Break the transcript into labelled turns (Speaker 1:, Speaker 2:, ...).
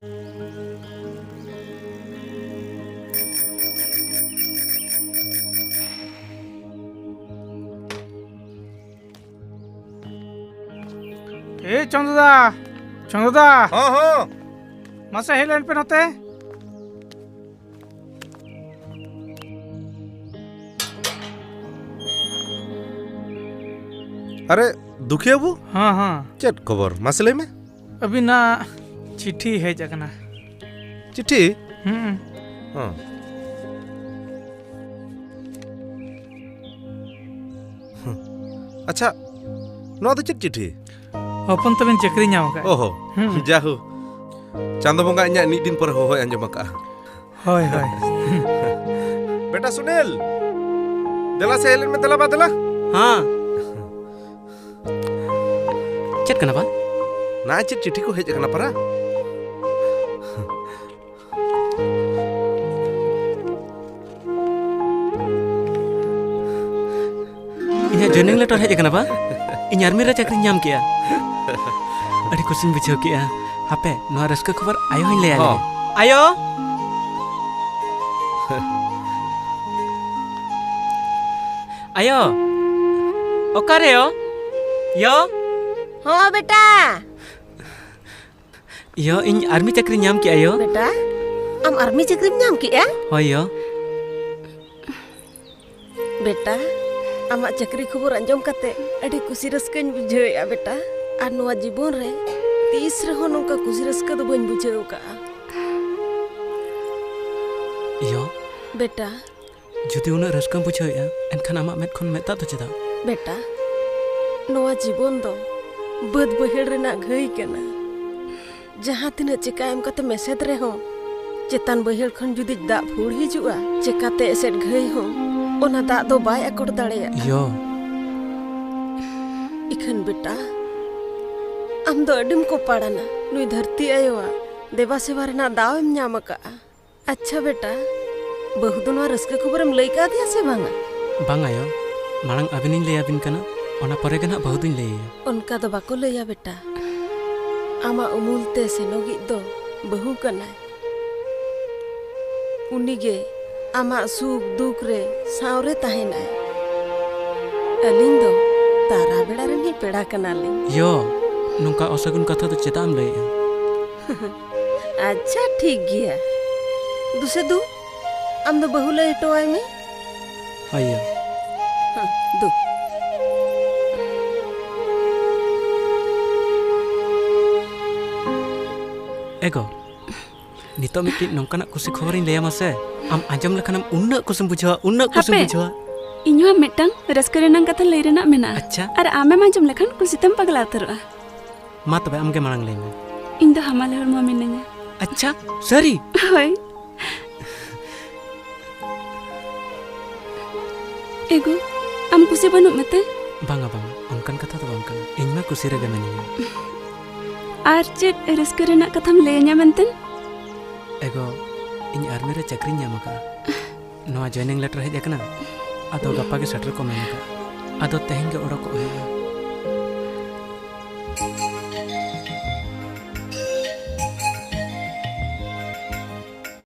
Speaker 1: ए चंदुदा चंदुदा
Speaker 2: हाँ हाँ
Speaker 1: मासे हेलेन पे नते
Speaker 2: अरे दुखिया बु
Speaker 1: हाँ हाँ
Speaker 2: चेट खबर मसले में
Speaker 1: अभी ना चिट्ठी है जगना
Speaker 2: चिट्ठी
Speaker 1: हम्म
Speaker 2: हाँ अच्छा नवा तो चेट चिट्ठी
Speaker 1: अपन तबिन चक्री नाम का
Speaker 2: ओहो जाहु चांदो बंगा इन्या नी दिन पर हो अंजम का
Speaker 1: होय होय
Speaker 2: बेटा सुनील दला से हेलेन में दला बदला
Speaker 3: हाँ चेक करना बा
Speaker 2: ना चेट चिट्ठी को हेज करना परा
Speaker 3: इन्हें जॉइनिंग लेटर हेज करना बा इन आर्मी रे चक्री नाम किया अड़ी कुछ बुझाव किया हापे नवा रस्क खबर आयो हिन ले आयो आयो ओकारे यो
Speaker 4: हाँ बेटा
Speaker 3: यो इन आर्मी चक्री नाम किया यो
Speaker 4: बेटा आम आर्मी चक्री नाम किया
Speaker 3: होय यो
Speaker 4: बेटा आमा चक्री खबर अंजम कते अड़ी खुशी रस्कन बुझाया बेटा आर नवा जीवन रे तीस रहो नोका खुशी रस्का दो बन बुझाव का
Speaker 3: यो
Speaker 4: बेटा
Speaker 3: जुदी उना रस्कम बुझाया एनखान आमा मेद खन मेता तो चेदा
Speaker 4: बेटा नवा जीवन दो बद बहेड़ रेना घई केना जहाँ तिना चिकायम कते मेसेद रे हो चेतान बहेड़ खन जुदी दा फूड़ हिजुआ चिकाते एसेड घई हो ओना दा दो बाय अकोड़ दाड़ेया
Speaker 3: यो
Speaker 4: इखन बेटा आम दो अडिम को पाड़ाना नुई धरती आयोआ देवा सेवा रेना दाव एम ᱧᱟᱢ ᱟᱠᱟᱜᱼᱟ अच्छा बेटा बहु दो नवा रस्का खबरम लई का दिया से बांगा
Speaker 3: बांग आयो मांग अबिनिन ले आबिन कना ओना परे गना बहु दिन ले
Speaker 4: उनका दो बाको लैया बेटा आमा उमुलते से नोगी दो बहु कना उनिगे आमा सुख दुख रे सावरे ताहेना अलिंग दो तारा बेड़ा रे नी पेड़ा कना ली
Speaker 3: यो नुका असगुन कथा तो चेताम ले
Speaker 4: अच्छा ठीक गया दूसरे दू आम दो बहु ले टोय में
Speaker 3: आयो
Speaker 4: हाँ, दो
Speaker 3: एगो नितो मिट्टी नौकाना खुशी खबर इन लेया मासे आम आंजम लखनम उन्ना कुसुम बुझवा
Speaker 5: इन्यो मिट्टंग रस्करेनांग कथा लई रेना मेना
Speaker 3: अच्छा
Speaker 5: अर आमे मांजम लखन कुसितम पगला उतरवा
Speaker 3: मा तबे आमगे मांग ले
Speaker 5: इन दो हमाल हरमा मिनने
Speaker 3: अच्छा सरी
Speaker 5: होय एगो आम कुसी बनु मते
Speaker 3: बांगा बांगा उनकन कथा तो बांगा इनमा कुसी रे गमेनी
Speaker 5: आर चेत रस्करेना कथाम लेया मेंतन
Speaker 3: एगो इन आर्मी रे चक्री ᱧᱟᱢ aka नवा जॉइनिंग लेटर हेज एकना आदो गप्पा के सेटर को मेनका आदो तेहें गे ओडको